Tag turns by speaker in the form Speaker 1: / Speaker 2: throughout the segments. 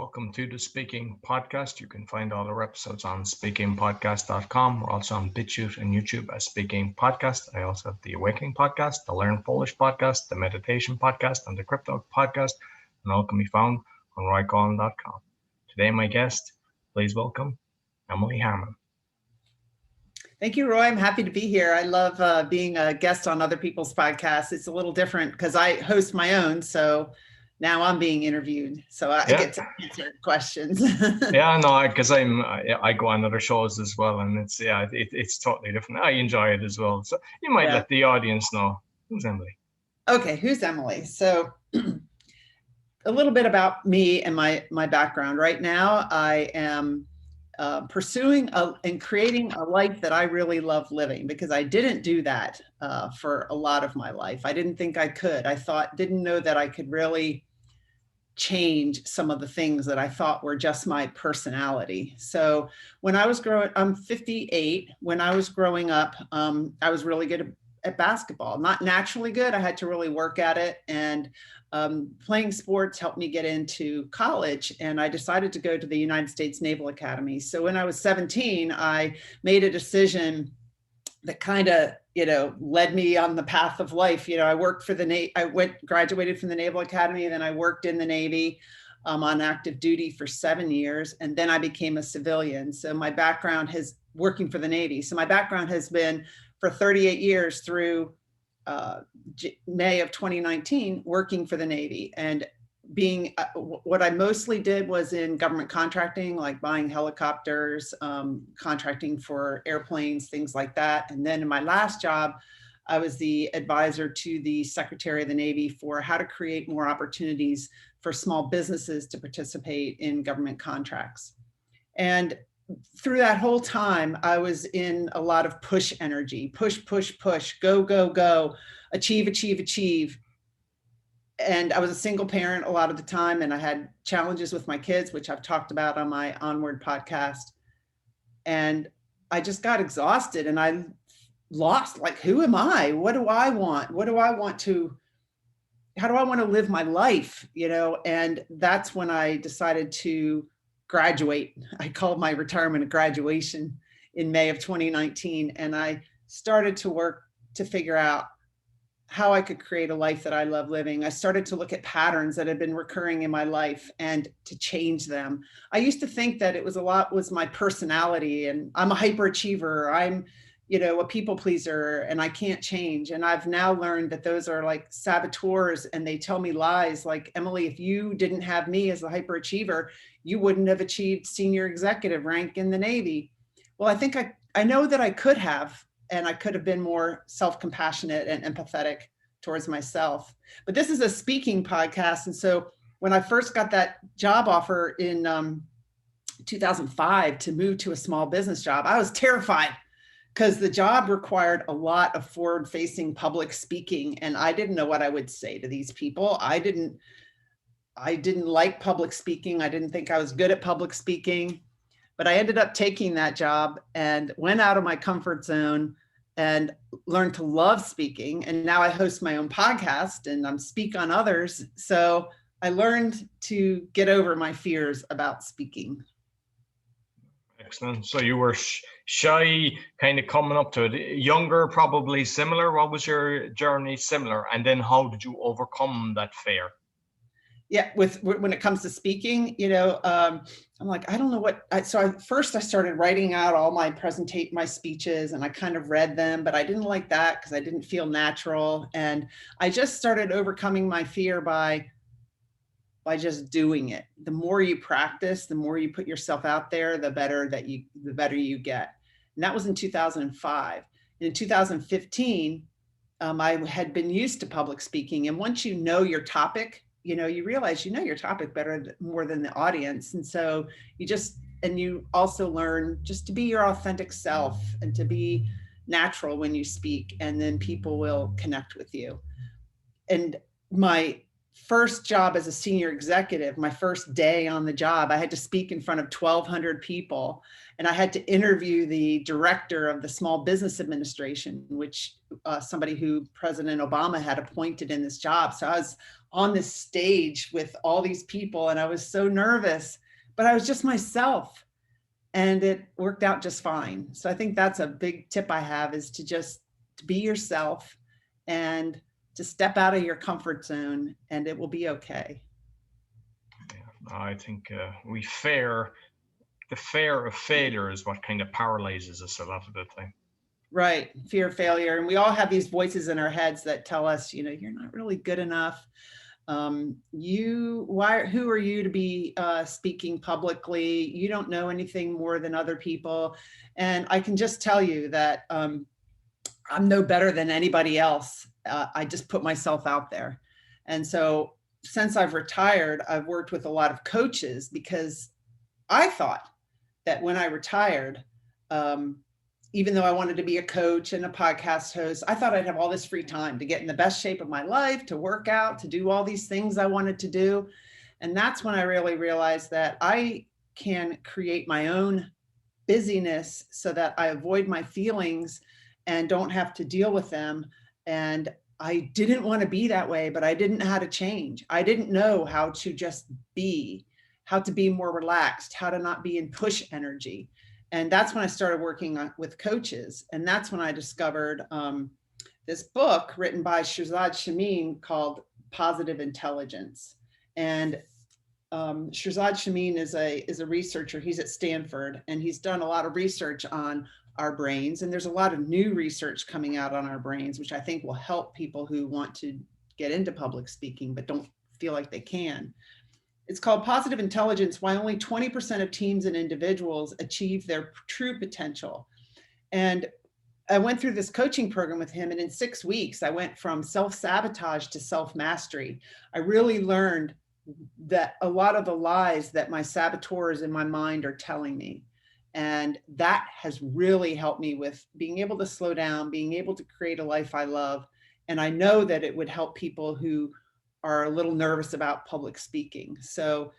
Speaker 1: welcome to the Speaking Podcast. You can find all our episodes on speakingpodcast.com. We're also on BitChute and YouTube as Speaking Podcast. I also have the Awakening Podcast, the Learn Polish Podcast, the Meditation Podcast, and the Crypto Podcast, and all can be found on roycollin.com. Today, my guest, please welcome Emily Harman.
Speaker 2: Thank you, Roy. I'm happy to be here. I love being a guest on other people's podcasts. It's a little different because I host my own, so now I'm being interviewed, so I get to answer questions.
Speaker 1: Because I go on other shows as well, and it's totally different. I enjoy it as well. So you might let the audience know who's Emily.
Speaker 2: Okay, who's Emily? So a little bit about me and my background. Right now, I am pursuing and creating a life that I really love living, because I didn't do that for a lot of my life. I didn't think I could. Didn't know that I could really change some of the things that I thought were just my personality. So when I was I'm 58. When I was growing up, I was really good at basketball. Not naturally good. I had to really work at it. And playing sports helped me get into college. And I decided to go to the United States Naval Academy. So when I was 17, I made a decision that kind of, led me on the path of life. I worked for graduated from the Naval Academy, then I worked in the Navy on active duty for 7 years, and then I became a civilian. So my background working for the Navy. So my background has been for 38 years through May of 2019, working for the Navy, and being what I mostly did was in government contracting, like buying helicopters, contracting for airplanes, things like that. And then in my last job, I was the advisor to the Secretary of the Navy for how to create more opportunities for small businesses to participate in government contracts. And through that whole time, I was in a lot of push energy, push, go, go, go, achieve, achieve, achieve. And I was a single parent a lot of the time, and I had challenges with my kids, which I've talked about on my Onward podcast. And I just got exhausted, and I lost, like, who am I? What do I want? How do I want to live my life? And that's when I decided to graduate. I called my retirement a graduation in May of 2019. And I started to work to figure out how I could create a life that I love living. I started to look at patterns that had been recurring in my life and to change them. I used to think that it was my personality, and I'm a hyperachiever. I'm, a people pleaser, and I can't change. And I've now learned that those are like saboteurs, and they tell me lies like, Emily, if you didn't have me as a hyperachiever, you wouldn't have achieved senior executive rank in the Navy. Well, I think I know that I could have, and I could have been more self-compassionate and empathetic towards myself. But this is a speaking podcast. And so when I first got that job offer in 2005 to move to a small business job, I was terrified because the job required a lot of forward-facing public speaking. And I didn't know what I would say to these people. I didn't like public speaking. I didn't think I was good at public speaking. But I ended up taking that job and went out of my comfort zone and learned to love speaking. And now I host my own podcast and I'm speak on others. So I learned to get over my fears about speaking.
Speaker 1: Excellent. So you were shy, kind of coming up to it. Younger, probably similar. What was your journey similar? And then how did you overcome that fear?
Speaker 2: Yeah, when it comes to speaking, I'm like, I don't know what. First I started writing out all my speeches, and I kind of read them, but I didn't like that because I didn't feel natural. And I just started overcoming my fear by just doing it. The more you practice, the more you put yourself out there, the better you get. And that was in 2005. In 2015, I had been used to public speaking, and once you know your topic, you realize your topic more than the audience. And so you also learn just to be your authentic self and to be natural when you speak, and then people will connect with you. And my first job as a senior executive, my first day on the job, I had to speak in front of 1,200 people, and I had to interview the director of the Small Business Administration, which somebody who President Obama had appointed in this job. So I was on this stage with all these people, and I was so nervous, but I was just myself, and it worked out just fine. So I think that's a big tip I have, is to just to be yourself and to step out of your comfort zone, and it will be okay.
Speaker 1: Yeah, I think the fear of failure is what kind of paralyzes us a lot of the time.
Speaker 2: Right. Fear of failure. And we all have these voices in our heads that tell us, you're not really good enough. Who are you to be speaking publicly? You don't know anything more than other people. And I can just tell you that I'm no better than anybody else. I just put myself out there. And so since I've retired, I've worked with a lot of coaches, because I thought that when I retired, even though I wanted to be a coach and a podcast host, I thought I'd have all this free time to get in the best shape of my life, to work out, to do all these things I wanted to do. And that's when I really realized that I can create my own busyness so that I avoid my feelings and don't have to deal with them. And I didn't want to be that way, but I didn't know how to change. I didn't know how to just be, how to be more relaxed, how to not be in push energy. And that's when I started working with coaches. And that's when I discovered this book written by Shirzad Chamine called Positive Intelligence. And Shirzad Chamine is a researcher. He's at Stanford, and he's done a lot of research on our brains. And there's a lot of new research coming out on our brains, which I think will help people who want to get into public speaking but don't feel like they can. It's called Positive Intelligence: Why Only 20% of Teams and Individuals Achieve Their True Potential. And I went through this coaching program with him, and in 6 weeks, I went from self-sabotage to self-mastery. I really learned that a lot of the lies that my saboteurs in my mind are telling me. And that has really helped me with being able to slow down, being able to create a life I love. And I know that it would help people who are a little nervous about public speaking. So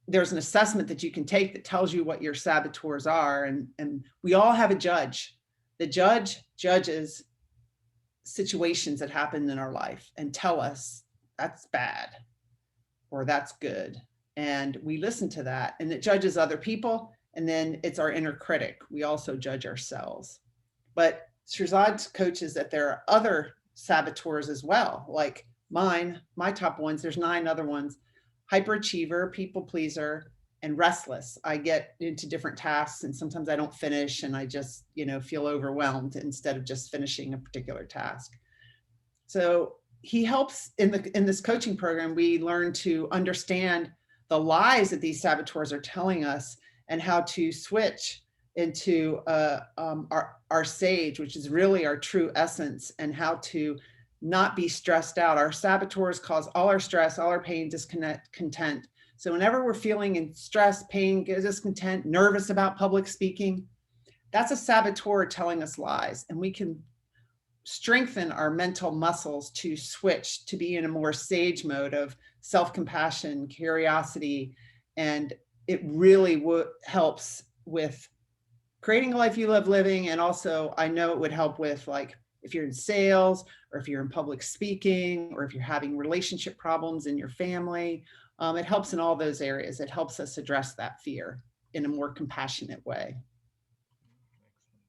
Speaker 2: there's an assessment that you can take that tells you what your saboteurs are. And we all have a judge. The judge judges situations that happen in our life and tell us that's bad or that's good. And we listen to that, and it judges other people. And then it's our inner critic. We also judge ourselves. But Shirzad coaches that there are other saboteurs as well, like my top ones. There's 9 other ones: hyperachiever, people pleaser, and restless. I get into different tasks, and sometimes I don't finish, and I just, feel overwhelmed instead of just finishing a particular task. So he helps in this coaching program. We learn to understand the lies that these saboteurs are telling us, and how to switch into our sage, which is really our true essence, and how to not be stressed out. Our saboteurs cause all our stress, all our pain, discontent. So whenever we're feeling in stress, pain, discontent, nervous about public speaking, that's a saboteur telling us lies. And we can strengthen our mental muscles to switch to be in a more sage mode of self-compassion, curiosity, and it really helps with creating a life you love living. And also, I know it would help with, like, if you're in sales, or if you're in public speaking, or if you're having relationship problems in your family. It helps in all those areas. It helps us address that fear in a more compassionate way.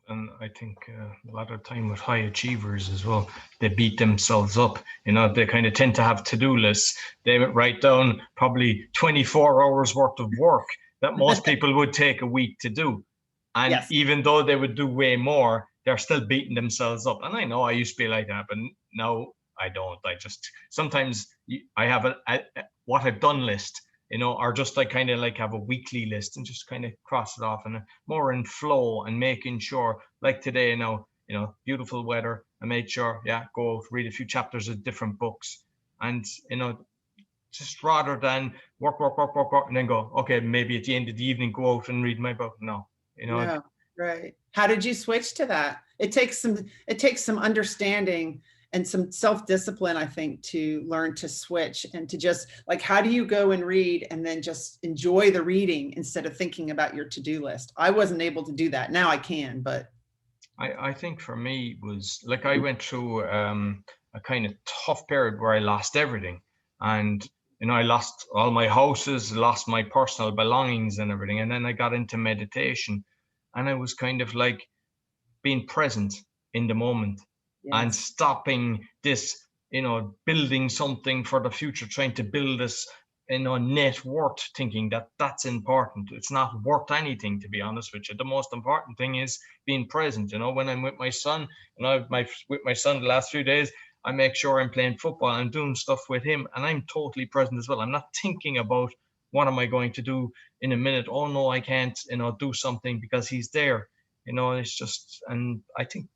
Speaker 1: And I think a lot of time with high achievers as well, they beat themselves up. They kind of tend to have to-do lists. They write down probably 24 hours worth of work that most people would take a week to do. And
Speaker 2: Yes.
Speaker 1: Even though they would do way more, they're still beating themselves up. And I know I used to be like that, but now I don't. I just, sometimes I have a what I've done list, or just like kind of like have a weekly list and just kind of cross it off, and more in flow, and making sure, like today now, beautiful weather, I made sure, go out, read a few chapters of different books, and just rather than work, and then go, okay, maybe at the end of the evening, go out and read my book. No.
Speaker 2: No, right. How did you switch to that? It takes some understanding and some self-discipline, I think, to learn to switch and to just, like, how do you go and read and then just enjoy the reading instead of thinking about your to-do list? I wasn't able to do that. Now I can, but.
Speaker 1: I think for me was, like, I went through a kind of tough period where I lost everything. And I lost all my houses, lost my personal belongings and everything. And then I got into meditation, and I was kind of like being present in the moment and
Speaker 2: Yes.
Speaker 1: stopping this, building something for the future, trying to build this, net worth, thinking that that's important. It's not worth anything, to be honest with you. The most important thing is being present. When I'm with my son, with my son the last few days, I make sure I'm playing football, I'm doing stuff with him, and I'm totally present as well. I'm not thinking about what am I going to do in a minute. Oh no, I can't, do something because he's there. It's just, and I think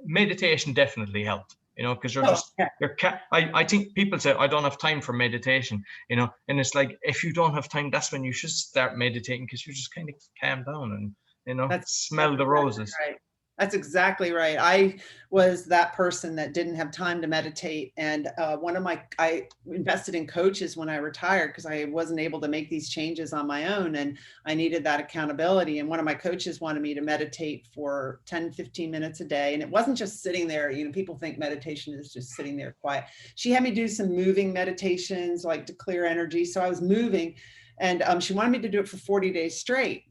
Speaker 1: meditation definitely helped, because you're
Speaker 2: Oh,
Speaker 1: just,
Speaker 2: yeah.
Speaker 1: I think people say, I don't have time for meditation, and it's like, if you don't have time, that's when you should start meditating, because you just kind of calm down and,
Speaker 2: That's
Speaker 1: smell the
Speaker 2: exactly
Speaker 1: roses.
Speaker 2: right. That's exactly right. I was that person that didn't have time to meditate. And I invested in coaches when I retired because I wasn't able to make these changes on my own. And I needed that accountability. And one of my coaches wanted me to meditate for 10, 15 minutes a day. And it wasn't just sitting there. People think meditation is just sitting there quiet. She had me do some moving meditations, like to clear energy. So I was moving, and she wanted me to do it for 40 days straight.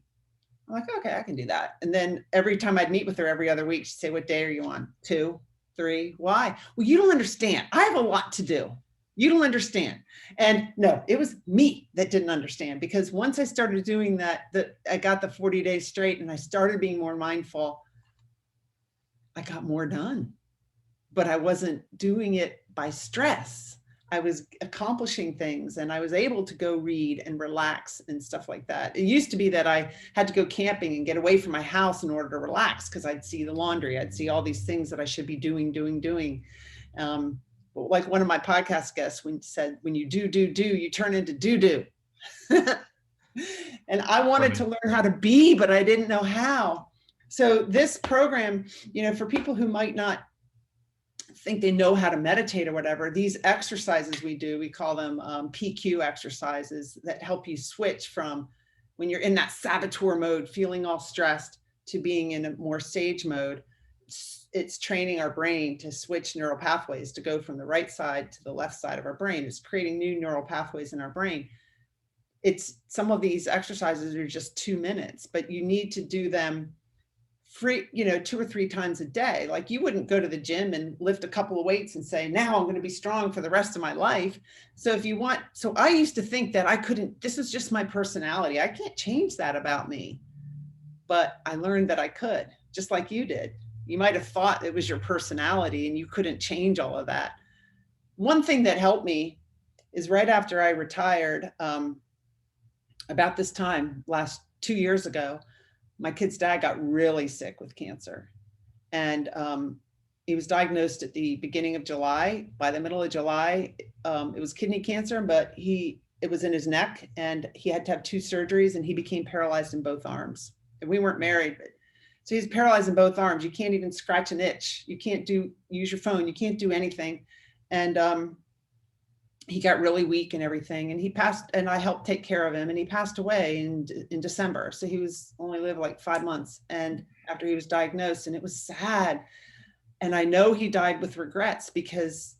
Speaker 2: I'm like, okay, I can do that. And then every time I'd meet with her every other week, she'd say, what day are you on? 2, 3, why? Well, you don't understand. I have a lot to do. You don't understand. And no, it was me that didn't understand, because once I started doing that, I got the 40 days straight and I started being more mindful, I got more done, but I wasn't doing it by stress. I was accomplishing things, and I was able to go read and relax and stuff like that. It used to be that I had to go camping and get away from my house in order to relax, because I'd see the laundry, I'd see all these things that I should be doing. But like one of my podcast guests said, when you do, you turn into do. And I wanted to learn how to be, but I didn't know how. So this program, for people who might not think they know how to meditate or whatever, these exercises we do, we call them PQ exercises, that help you switch from when you're in that saboteur mode, feeling all stressed, to being in a more sage mode. It's training our brain to switch neural pathways, to go from the right side to the left side of our brain. It's creating new neural pathways in our brain. Some of these exercises are just 2 minutes, but you need to do them 2 or 3 times a day. Like, you wouldn't go to the gym and lift a couple of weights and say, now I'm going to be strong for the rest of my life. So I used to think that I couldn't, this is just my personality, I can't change that about me. But I learned that I could, just like you did. You might have thought it was your personality and you couldn't change all of that. One thing that helped me is right after I retired, about this time, last 2 years ago, my kid's dad got really sick with cancer. And he was diagnosed at the beginning of July. By the middle of July, it was kidney cancer, but it was in his neck, and he had to have 2 surgeries, and he became paralyzed in both arms. And we weren't married, but so he's paralyzed in both arms. You can't even scratch an itch. You can't use your phone. You can't do anything. And he got really weak and everything, and he passed, and I helped take care of him, and he passed away in December. So he was only lived like 5 months, and after he was diagnosed, and it was sad. And I know he died with regrets, because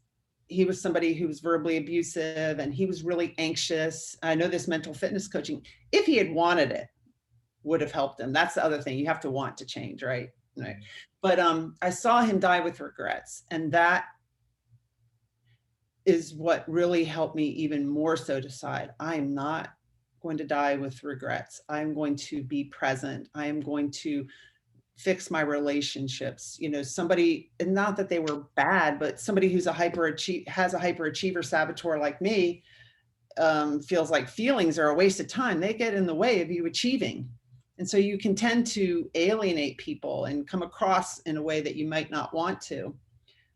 Speaker 2: he was somebody who was verbally abusive, and he was really anxious. I know this mental fitness coaching, if he had wanted it, would have helped him. That's the other thing. You have to want to change, right? Right. But I saw him die with regrets, and that is what really helped me even more so decide, I'm not going to die with regrets. I'm going to be present. I am going to fix my relationships. Somebody, and not that they were bad, but somebody who's has a hyperachiever saboteur like me, feels like feelings are a waste of time. They get in the way of you achieving. And so you can tend to alienate people and come across in a way that you might not want to.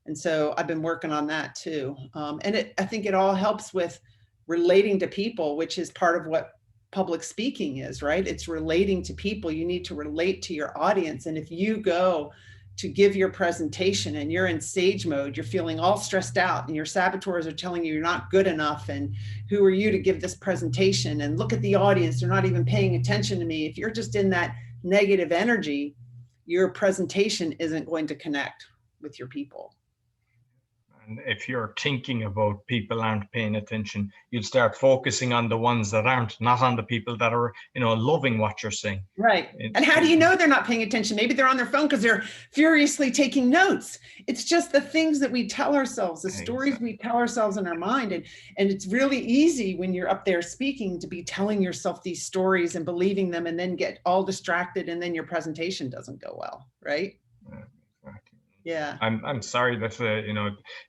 Speaker 2: And so I've been working on that too. And I think it all helps with relating to people, which is part of what public speaking is, right? It's relating to people. You need to relate to your audience. And if you go to give your presentation and you're in sage mode, you're feeling all stressed out, and your saboteurs are telling you you're not good enough, and who are you to give this presentation, and look at the audience, they're not even paying attention to me. If you're just in that negative energy, your presentation isn't going to connect with your people.
Speaker 1: And if you're thinking about people aren't paying attention, you'll start focusing on the ones that aren't, not on the people that are, loving what you're saying.
Speaker 2: Right. And how do you know they're not paying attention? Maybe they're on their phone because they're furiously taking notes. It's just the things that we tell ourselves, the stories we tell ourselves in our mind. And it's really easy when you're up there speaking to be telling yourself these stories and believing them and then get all distracted and then your presentation doesn't go well, right? Yeah.
Speaker 1: I'm sorry that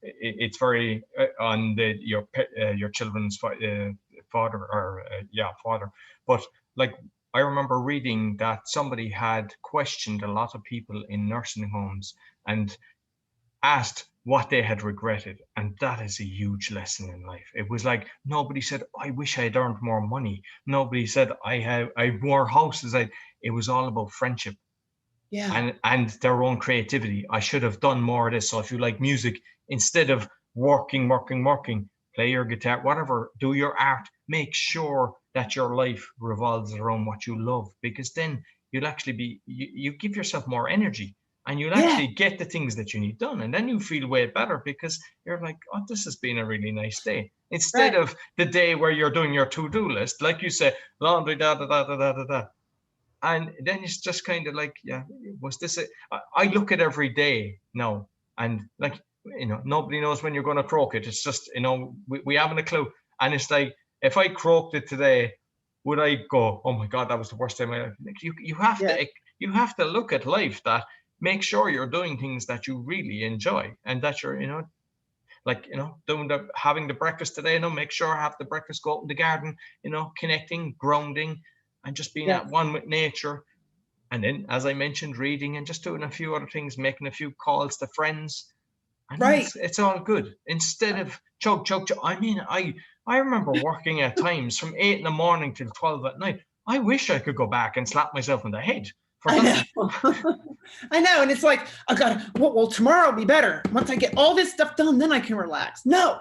Speaker 1: it's very on your children's father or father, but like I remember reading that somebody had questioned a lot of people in nursing homes and asked what they had regretted, and that is a huge lesson in life. It was like nobody said I wish I had earned more money. Nobody said I had more houses. It was all about friendship.
Speaker 2: Yeah.
Speaker 1: And their own creativity. I should have done more of this. So if you like music, instead of working, play your guitar, whatever, do your art, make sure that your life revolves around what you love, because then you'll actually you give yourself more energy and you'll actually get the things that you need done. And then you feel way better because you're like, oh, this has been a really nice day. Instead of the day where you're doing your to-do list, like you say, laundry, da, da, da, da, da, da, da. And then it's just kind of like, yeah, was this I look at every day now, and like, nobody knows when you're going to croak it. It's just, we haven't a clue. And it's like, if I croaked it today, would I go, oh my God, that was the worst day of my life? Like, you have to look at life, that make sure you're doing things that you really enjoy, and that you're, having the breakfast today, make sure I have the breakfast, go out in the garden, connecting, grounding, and just being at one with nature. And then, as I mentioned, reading and just doing a few other things, making a few calls to friends. And it's all good. Instead of chug. I mean, I remember working at times from 8 in the morning till 12 at night. I wish I could go back and slap myself in the head for that.
Speaker 2: I know. And it's like, I got well, tomorrow will be better. Once I get all this stuff done, then I can relax. No,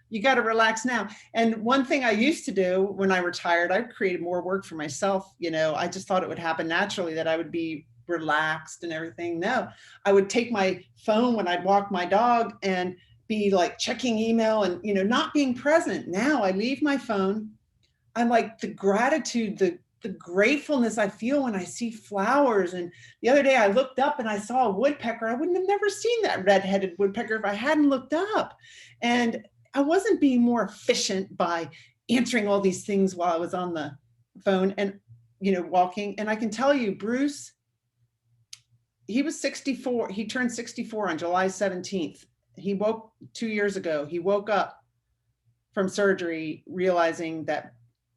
Speaker 2: you got to relax now. And one thing I used to do when I retired, I created more work for myself. I just thought it would happen naturally, that I would be relaxed and everything. No, I would take my phone when I'd walk my dog and be like checking email and, not being present. Now I leave my phone. I'm like, the gratitude, the gratefulness I feel when I see flowers. And the other day I looked up and I saw a woodpecker. I wouldn't have never seen that red-headed woodpecker if I hadn't looked up. And I wasn't being more efficient by answering all these things while I was on the phone and, walking. And I can tell you, Bruce, he was 64. He turned 64 on July 17th. He woke 2 years ago. He woke up from surgery realizing that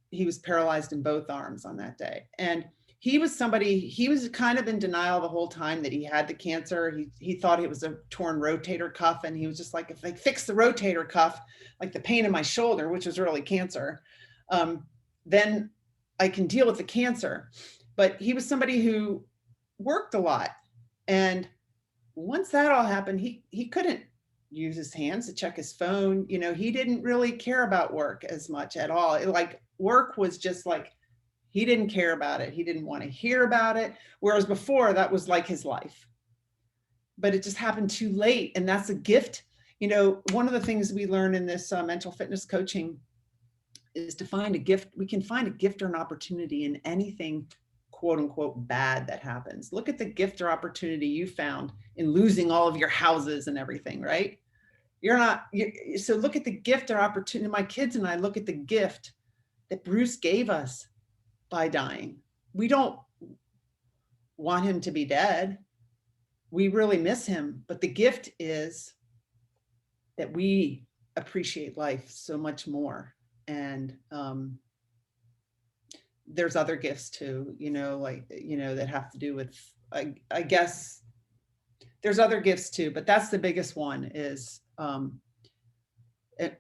Speaker 2: he was paralyzed in both arms on that day. And he was kind of in denial the whole time that he had the cancer. He thought it was a torn rotator cuff. And he was just like, if they fix the rotator cuff, like the pain in my shoulder, which was really cancer, then I can deal with the cancer. But he was somebody who worked a lot. And once that all happened, he couldn't use his hands to check his phone. He didn't really care about work as much at all. Work was just like, he didn't care about it. He didn't want to hear about it. Whereas before, that was like his life. But it just happened too late. And that's a gift. One of the things we learn in this mental fitness coaching is to find a gift. We can find a gift or an opportunity in anything, quote unquote, bad that happens. Look at the gift or opportunity you found in losing all of your houses and everything, right? So look at the gift or opportunity. My kids and I look at the gift that Bruce gave us by dying. We don't want him to be dead. We really miss him. But the gift is that we appreciate life so much more. And there's other gifts too, that have to do with, I guess there's other gifts too, but that's the biggest one is,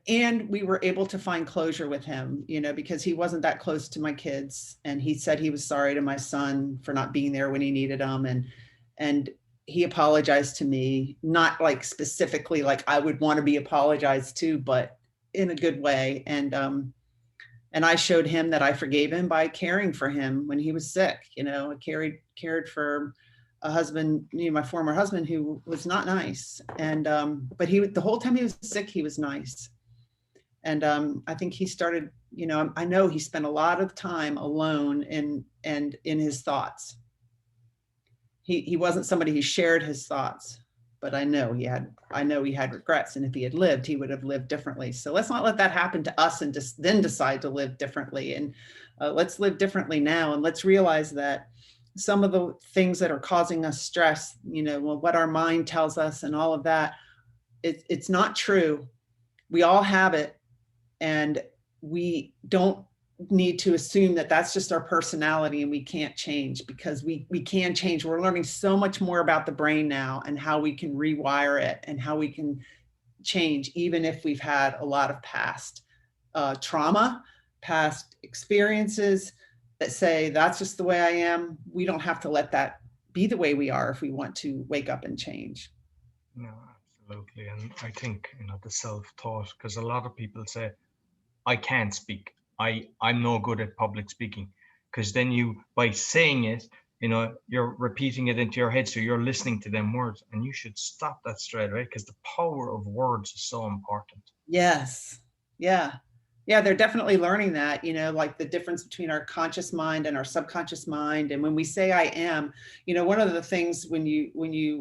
Speaker 2: and we were able to find closure with him, because he wasn't that close to my kids. And he said he was sorry to my son for not being there when he needed him. And he apologized to me, not like specifically like I would want to be apologized to, but in a good way. And I showed him that I forgave him by caring for him when he was sick. I cared for a husband, my former husband, who was not nice. And, but the whole time he was sick, he was nice. And I think he started, I know he spent a lot of time alone and in his thoughts. He wasn't somebody who shared his thoughts, but I know he had regrets. And if he had lived, he would have lived differently. So let's not let that happen to us and just then decide to live differently. And let's live differently now. And let's realize that some of the things that are causing us stress, what our mind tells us and all of that, it's not true. We all have it. And we don't need to assume that that's just our personality and we can't change, because we can change. We're learning so much more about the brain now and how we can rewire it and how we can change, even if we've had a lot of past trauma, past experiences that say that's just the way I am. We don't have to let that be the way we are if we want to wake up and change.
Speaker 1: No, absolutely. And I think, the self-taught, because a lot of people say, I can't speak. I'm no good at public speaking, because then by saying it, you're repeating it into your head. So you're listening to them words, and you should stop that straight away, because the power of words is so important.
Speaker 2: Yes. Yeah. Yeah. They're definitely learning that, like the difference between our conscious mind and our subconscious mind. And when we say I am, one of the things when you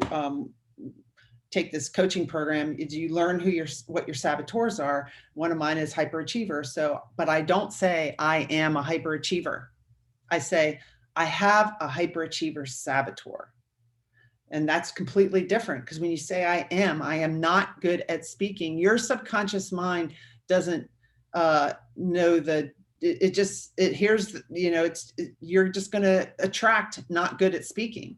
Speaker 2: take this coaching program is you learn what your saboteurs are. One of mine is hyperachiever. But I don't say I am a hyperachiever. I say I have a hyperachiever saboteur. And that's completely different, because when you say I am not good at speaking, your subconscious mind doesn't know it hears, you're just going to attract not good at speaking.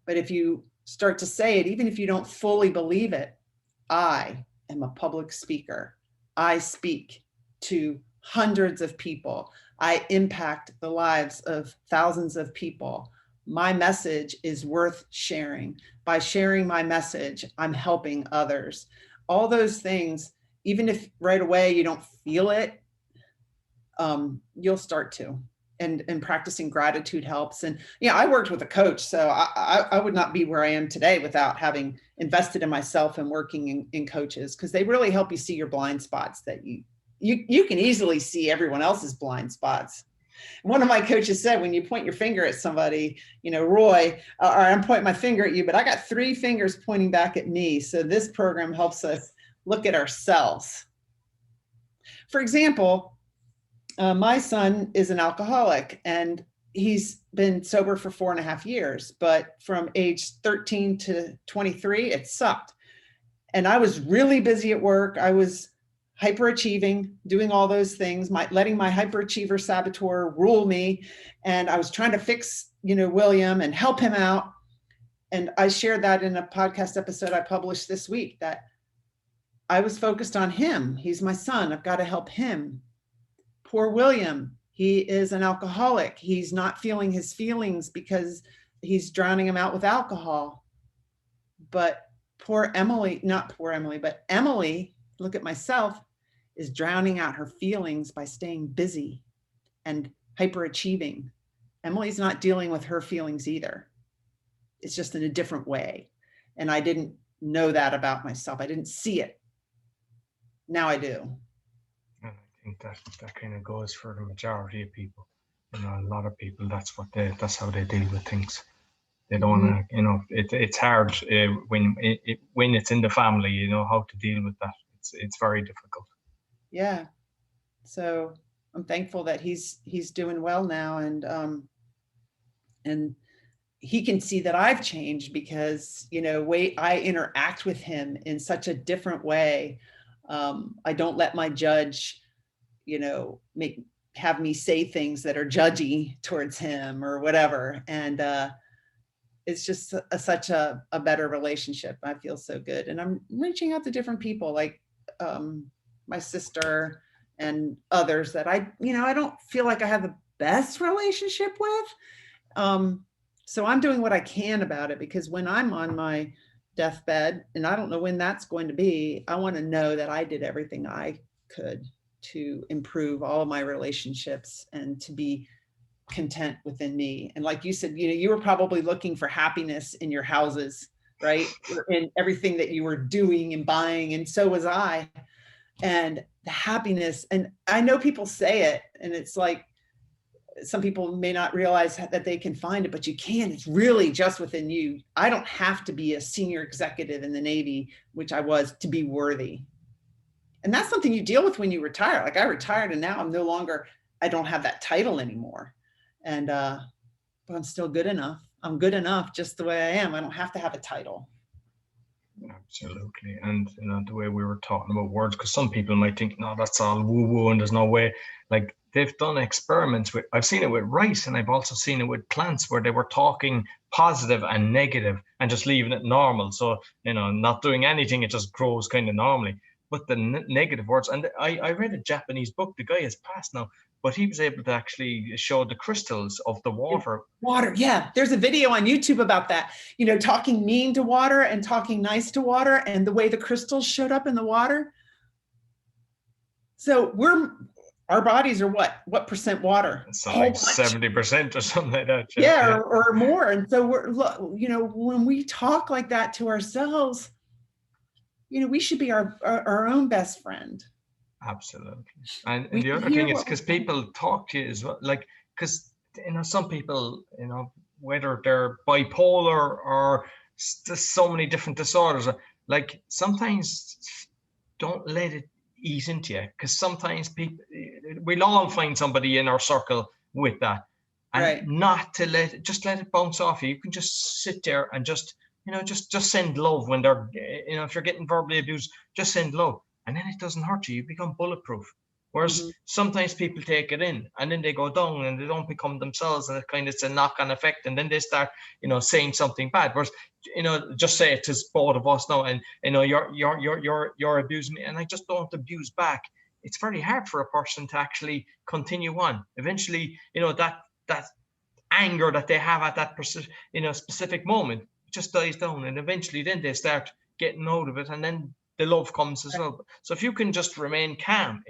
Speaker 2: But if you start to say it, even if you don't fully believe it, I am a public speaker. I speak to hundreds of people. I impact the lives of thousands of people. My message is worth sharing. By sharing my message, I'm helping others. All those things, even if right away you don't feel it, you'll start to. And practicing gratitude helps. And I worked with a coach, so I would not be where I am today without having invested in myself and working in coaches, because they really help you see your blind spots that you can easily see everyone else's blind spots. One of my coaches said, when you point your finger at somebody, Roy, or I'm pointing my finger at you, but I got 3 fingers pointing back at me. So this program helps us look at ourselves. For example, my son is an alcoholic, and he's been sober for 4.5 years, but from age 13 to 23, it sucked. And I was really busy at work. I was hyperachieving, doing all those things, letting my hyperachiever saboteur rule me. And I was trying to fix, William and help him out. And I shared that in a podcast episode I published this week, that I was focused on him. He's my son. I've got to help him. Poor William, he is an alcoholic. He's not feeling his feelings because he's drowning them out with alcohol. But Emily, look at myself, is drowning out her feelings by staying busy and hyperachieving. Emily's not dealing with her feelings either. It's just in a different way. And I didn't know that about myself. I didn't see it. Now I do.
Speaker 1: And I think that kind of goes for the majority of people. A lot of people, that's how they deal with things. They don't want to, it's hard when it's in the family, how to deal with that. It's very difficult.
Speaker 2: Yeah. So I'm thankful that he's doing well now, and he can see that I've changed, because, I interact with him in such a different way. I don't let my judge, have me say things that are judgy towards him or whatever. And it's just such a better relationship. I feel so good. And I'm reaching out to different people, like my sister and others that I don't feel like I have the best relationship with. So I'm doing what I can about it, because when I'm on my deathbed, and I don't know when that's going to be, I want to know that I did everything I could to improve all of my relationships and to be content within me. And like you said, you were probably looking for happiness in your houses, right? In everything that you were doing and buying. And so was I. And the happiness, and I know people say it, and it's like, some people may not realize that they can find it, but you can. It's really just within you. I don't have to be a senior executive in the Navy, which I was, to be worthy. And that's something you deal with when you retire. Like I retired and now I'm no longer, I don't have that title anymore. And, but I'm still good enough. I'm good enough just the way I am. I don't have to have a title.
Speaker 1: Absolutely. And the way we were talking about words, because some people might think, no, that's all woo woo and there's no way. Like they've done experiments with, I've seen it with rice, and I've also seen it with plants where they were talking positive and negative and just leaving it normal. So, not doing anything, it just grows kind of normally. But the negative words, and I read a Japanese book, the guy has passed now, but he was able to actually show the crystals of the water.
Speaker 2: Water, yeah. There's a video on YouTube about that, talking mean to water and talking nice to water, and the way the crystals showed up in the water. So our bodies are what percent water?
Speaker 1: It's like 70% or something like that.
Speaker 2: Yeah, or more. And so when we talk like that to ourselves, we should be our own best friend.
Speaker 1: Absolutely. And the other thing is because people talk to you as well, like, because some people, whether they're bipolar or there's so many different disorders, like sometimes don't let it ease into you, because sometimes we'll all find somebody in our circle with that, and
Speaker 2: right.
Speaker 1: Not to let it bounce off you. You can just sit there and just send love when they're, if you're getting verbally abused, just send love, and then it doesn't hurt you. You become bulletproof. Whereas sometimes people take it in and then they go down and they don't become themselves, and it's a knock-on effect, and then they start, saying something bad. Whereas, just say it to both of us now, and you're abusing me, and I just don't abuse back. It's very hard for a person to actually continue on. Eventually, that anger that they have at that specific moment just dies down, and eventually then they start getting out of it, and then the love comes as well. So if you can just remain calm,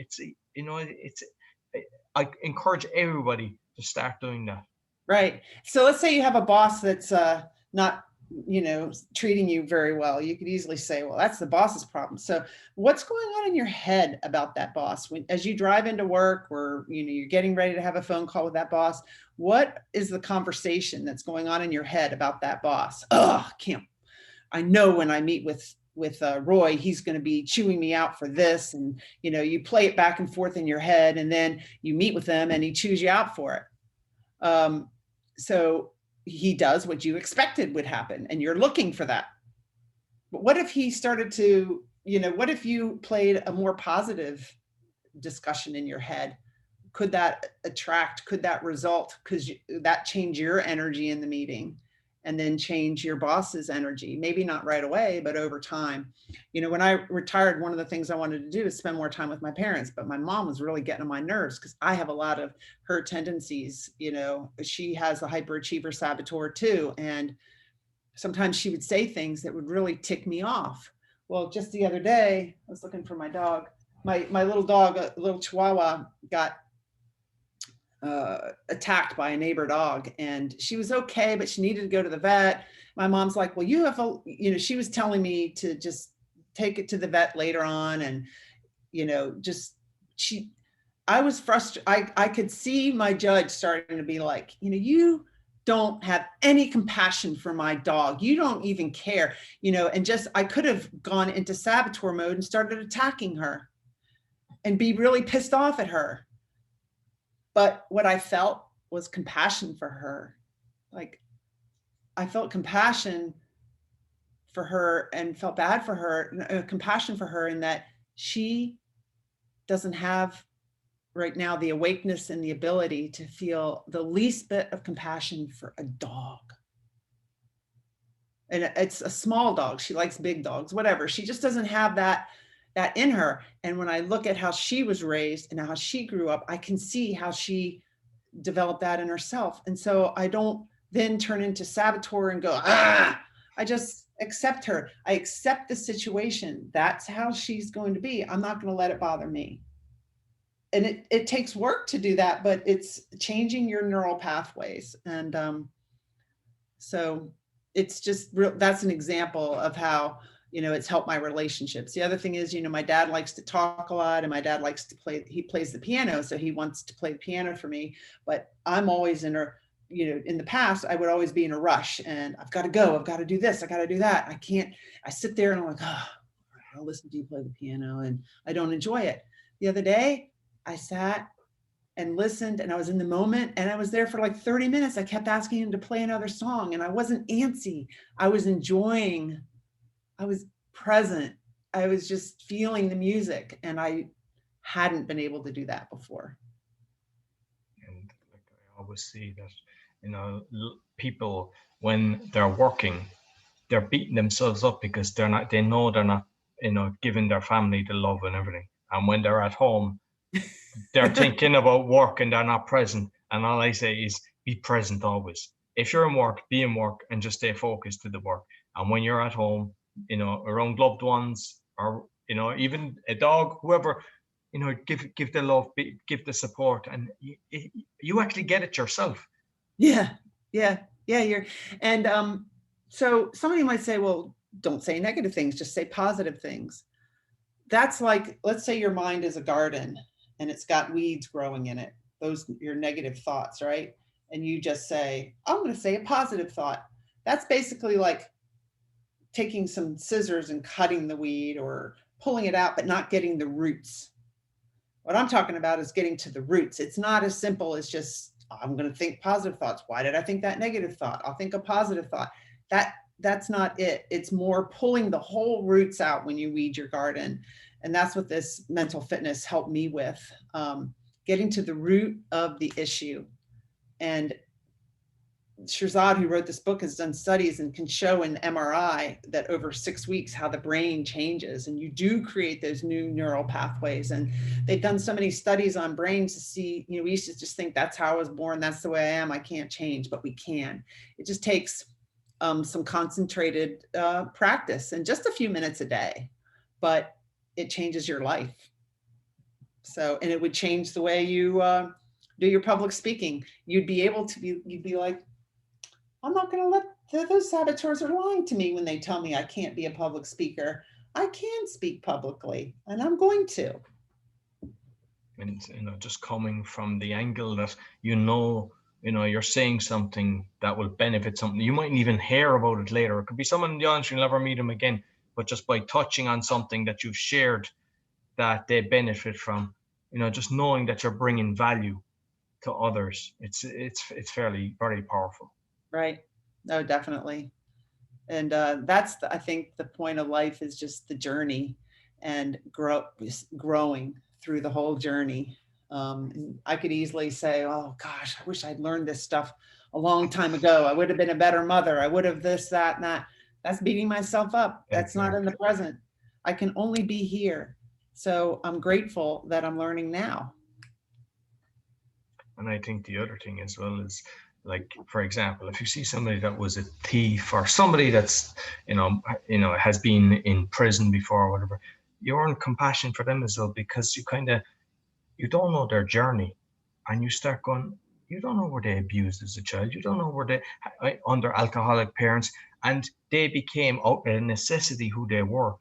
Speaker 1: I encourage everybody to start doing that.
Speaker 2: Right. So let's say you have a boss that's not, treating you very well. You could easily say, well, that's the boss's problem. So what's going on in your head about that boss? As you drive into work, or, you're getting ready to have a phone call with that boss, what is the conversation that's going on in your head about that boss? I know when I meet with Roy, he's going to be chewing me out for this. And, you play it back and forth in your head, and then you meet with him and he chews you out for it. So he does what you expected would happen, and you're looking for that. But what if he started to, what if you played a more positive discussion in your head? Could that result? Because that change your energy in the meeting, and then change your boss's energy, maybe not right away, but over time. When I retired, one of the things I wanted to do is spend more time with my parents, but my mom was really getting on my nerves because I have a lot of her tendencies. She has the hyperachiever saboteur too. And sometimes she would say things that would really tick me off. Well, just the other day, I was looking for my dog. My little dog, a little Chihuahua, got attacked by a neighbor dog, and she was okay, but she needed to go to the vet. My mom's like, well, you have she was telling me to just take it to the vet later on. And, I was frustrated. I could see my judge starting to be like, you don't have any compassion for my dog. You don't even care, and I could have gone into saboteur mode and started attacking her and be really pissed off at her. But what I felt was compassion for her. Like, I felt compassion for her and felt bad for her, compassion for her, in that she doesn't have right now the awakeness and the ability to feel the least bit of compassion for a dog. And it's a small dog. She likes big dogs, whatever. She just doesn't have that in her. And when I look at how she was raised and how she grew up, I can see how she developed that in herself. And so I don't then turn into saboteur and go, I just accept her. I accept the situation. That's how she's going to be. I'm not going to let it bother me. and it takes work to do that, but it's changing your neural pathways. And so it's just real, that's an example of how, it's helped my relationships. The other thing is, my dad likes to talk a lot, and my dad likes to play, he plays the piano. So he wants to play the piano for me, but I'm always in in the past, I would always be in a rush, and I've got to go, I've got to do this, I got to do that. I sit there and I'm like, oh, I'll listen to you play the piano, and I don't enjoy it. The other day, I sat and listened, and I was in the moment, and I was there for like 30 minutes. I kept asking him to play another song, and I wasn't antsy. I was enjoying, I was present. I was just feeling the music, and I hadn't been able to do that before.
Speaker 1: And like I always see that, people, when they're working, they're beating themselves up because they know they're not, giving their family the love and everything. And when they're at home, they're thinking about work and they're not present. And all I say is be present always. If you're in work, be in work and just stay focused to the work. And when you're at home, around loved ones, or, even a dog, whoever, give the love, give the support, and you actually get it yourself.
Speaker 2: Yeah. And so somebody might say, well, don't say negative things, just say positive things. That's like, let's say your mind is a garden and it's got weeds growing in it. Those your negative thoughts, right? And you just say, I'm going to say a positive thought. That's basically like taking some scissors and cutting the weed or pulling it out, but not getting the roots. What I'm talking about is getting to the roots. It's not as simple as just, I'm going to think positive thoughts. Why did I think that negative thought? I'll think a positive thought. That's not it. It's more pulling the whole roots out when you weed your garden. And that's what this mental fitness helped me with, getting to the root of the issue. And Shirzad, who wrote this book, has done studies and can show in MRI that over 6 weeks how the brain changes, and you do create those new neural pathways. And they've done so many studies on brains to see, we used to just think that's how I was born, that's the way I am, I can't change, but we can. It just takes some concentrated practice and just a few minutes a day, but it changes your life. So, and it would change the way you do your public speaking. You'd be like, I'm not going to let those saboteurs are lying to me when they tell me I can't be a public speaker. I can speak publicly, and I'm going to.
Speaker 1: And just coming from the angle that you're saying something that will benefit something. You mightn't even hear about it later. It could be someone in the audience, you'll never meet them again, but just by touching on something that you've shared that they benefit from, just knowing that you're bringing value to others, it's fairly very powerful.
Speaker 2: Right. No, definitely. And that's I think the point of life is just the journey and growing through the whole journey. And I could easily say, oh gosh, I wish I'd learned this stuff a long time ago. I would have been a better mother. I would have this, that, and that. That's beating myself up. That's not in the present. I can only be here. So I'm grateful that I'm learning now.
Speaker 1: And I think the other thing as well is, like, for example, if you see somebody that was a thief or somebody that's, has been in prison before or whatever, you earn compassion for them as well, because you don't know their journey, and you start going, you don't know where they abused as a child. You don't know where they under alcoholic parents, and they became out of necessity who they were.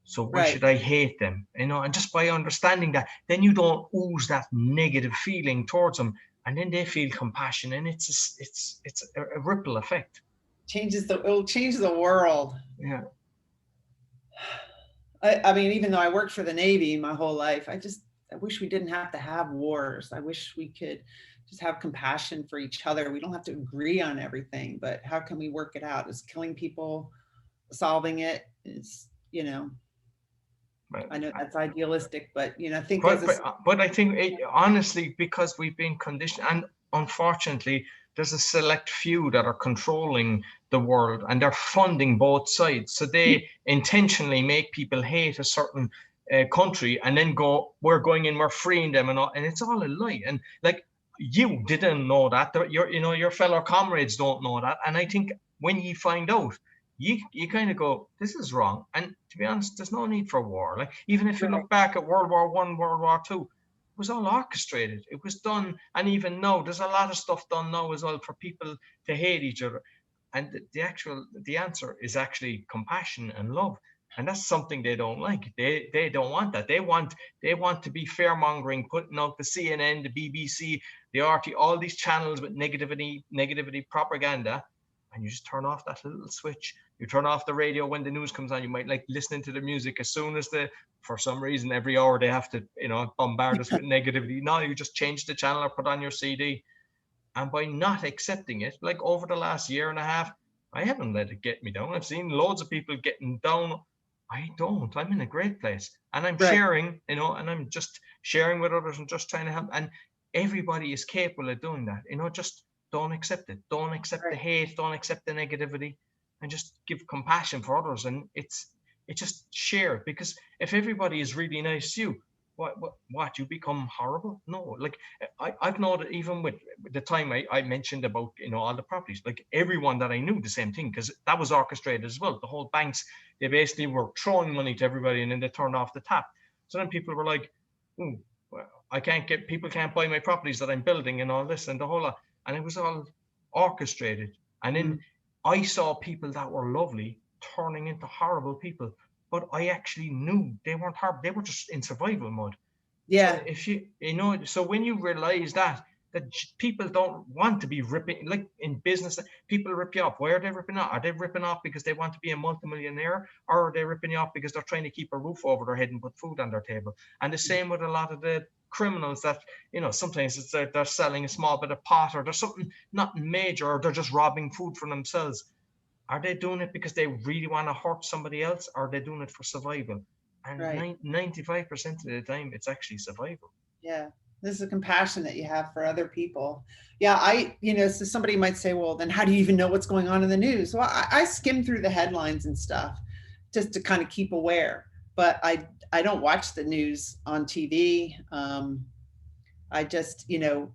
Speaker 1: So why should I hate them? And just by understanding that, then you don't ooze that negative feeling towards them, and then they feel compassion, and it's a ripple effect.
Speaker 2: It'll change the world.
Speaker 1: Yeah.
Speaker 2: I mean, even though I worked for the Navy my whole life, I wish we didn't have to have wars. I wish we could just have compassion for each other. We don't have to agree on everything, but how can we work it out? Is killing people solving it? Is, I know that's idealistic, but I think
Speaker 1: but I think honestly, because we've been conditioned, and unfortunately there's a select few that are controlling the world, and they're funding both sides, so they intentionally make people hate a certain country, and then we're going in, we're freeing them, and it's all a lie. And like, you didn't know that, your fellow comrades don't know that, and I think when you find out, you kind of go, this is wrong. And to be honest, there's no need for war. Like, even if you look back at World War I, World War II, was all orchestrated. It was done. And even now, there's a lot of stuff done now as well for people to hate each other. And the answer is actually compassion and love. And that's something they don't like. They don't want that. They want to be fear mongering, putting out the CNN, the BBC, the RT, all these channels with negativity propaganda. And you just turn off that little switch. You turn off the radio when the news comes on. You might like listening to the music as soon as for some reason every hour they have to, bombard us with negativity. No, you just change the channel or put on your CD. And by not accepting it, like over the last year and a half, I haven't let it get me down. I've seen loads of people getting down. I don't. I'm in a great place. And I'm
Speaker 2: Right.
Speaker 1: sharing, and I'm just sharing with others and just trying to help. And everybody is capable of doing that. Just don't accept it. Don't accept the
Speaker 2: Right.
Speaker 1: hate. Don't accept the negativity. And just give compassion for others. And it's just share it. Because if everybody is really nice to you, what you become horrible? No, like I've noted even with the time I mentioned about all the properties, like everyone that I knew the same thing, because that was orchestrated as well. The whole banks, they basically were throwing money to everybody and then they turned off the tap. So then people were like, oh, well, people can't buy my properties that I'm building and all this and the whole lot. And it was all orchestrated. And then
Speaker 2: Mm.
Speaker 1: I saw people that were lovely turning into horrible people, but I actually knew they weren't horrible. They were just in survival mode. So
Speaker 2: Yeah.
Speaker 1: if so when you realize that people don't want to be ripping, like in business, people rip you off. Why are they ripping off? Are they ripping off because they want to be a multimillionaire, or are they ripping you off because they're trying to keep a roof over their head and put food on their table? And the same with a lot of the criminals that, sometimes it's they're selling a small bit of pot, or there's something not major, or they're just robbing food for themselves. Are they doing it because they really want to hurt somebody else, or are they doing it for survival? And
Speaker 2: Right.
Speaker 1: 95% of the time, it's actually survival.
Speaker 2: Yeah. This is a compassion that you have for other people. Yeah. So somebody might say, well, then how do you even know what's going on in the news? Well, I skim through the headlines and stuff just to kind of keep aware, but I don't watch the news on TV. I just,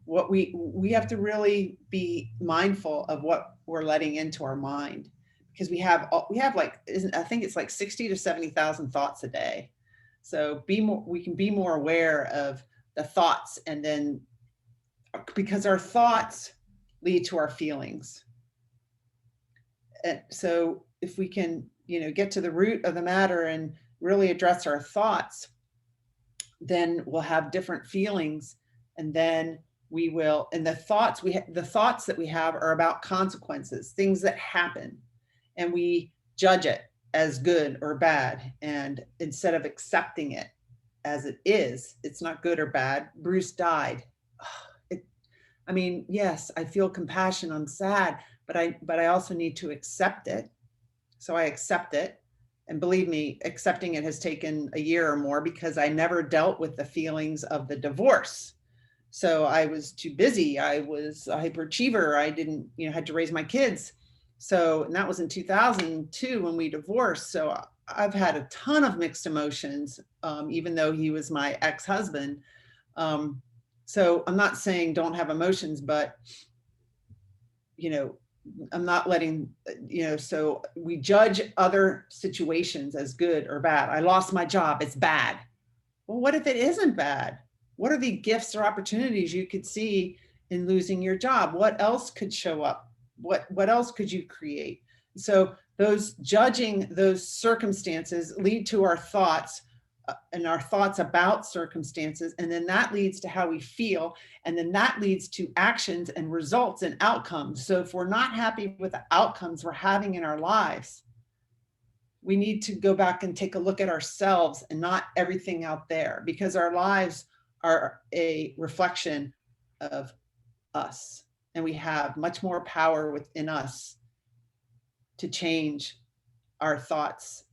Speaker 2: what we have to really be mindful of what we're letting into our mind, because we have like, I think it's like 60 to 70,000 thoughts a day. So we can be more aware of the thoughts, and then because our thoughts lead to our feelings. And so if we can, get to the root of the matter and really address our thoughts, then we'll have different feelings. And then and the thoughts that we have are about consequences, things that happen, and we judge it as good or bad. And instead of accepting it as it is, it's not good or bad. Bruce died. Yes, I feel compassion. I'm sad, but I also need to accept it. So I accept it. And believe me, accepting it has taken a year or more, because I never dealt with the feelings of the divorce. So I was too busy. I was a hyperachiever. I didn't, had to raise my kids. So, and that was in 2002 when we divorced. So I've had a ton of mixed emotions, even though he was my ex-husband. So I'm not saying don't have emotions, but, I'm not letting, so we judge other situations as good or bad. I lost my job. It's bad. Well, what if it isn't bad? What are the gifts or opportunities you could see in losing your job? What else could show up? What else could you create? So those judging those circumstances lead to our thoughts, and our thoughts about circumstances. And then that leads to how we feel. And then that leads to actions and results and outcomes. So if we're not happy with the outcomes we're having in our lives, we need to go back and take a look at ourselves and not everything out there, because our lives are a reflection of us. And we have much more power within us to change our thoughts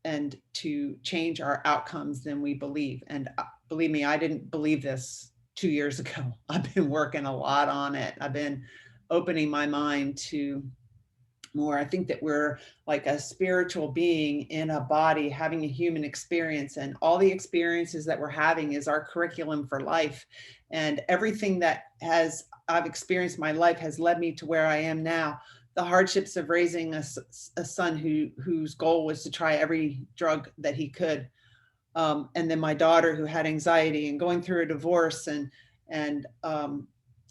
Speaker 2: and to change our outcomes than we believe. And believe me, I didn't believe this 2 years ago. I've been working a lot on it. I've been opening my mind to more. I think that we're like a spiritual being in a body having a human experience, and all the experiences that we're having is our curriculum for life. And everything that I've experienced in my life has led me to where I am now. The hardships of raising a son whose goal was to try every drug that he could, And then my daughter, who had anxiety and going through a divorce, and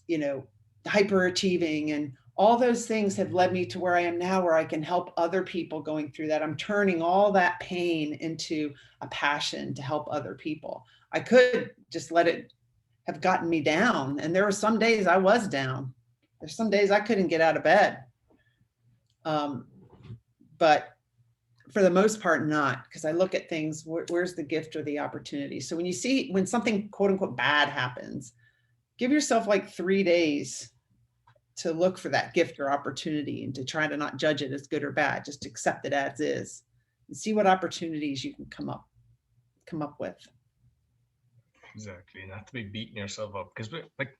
Speaker 2: you know, hyperachieving, and all those things have led me to where I am now, where I can help other people going through that. I'm turning all that pain into a passion to help other people. I could just let it have gotten me down. And there were some days I was down. There's some days I couldn't get out of bed. But for the most part, not, because I look at things, where's the gift or the opportunity? So when something quote unquote bad happens, give yourself like 3 days to look for that gift or opportunity, and to try to not judge it as good or bad, just accept it as is, and see what opportunities you can come up with.
Speaker 1: Exactly, not to be beating yourself up, because like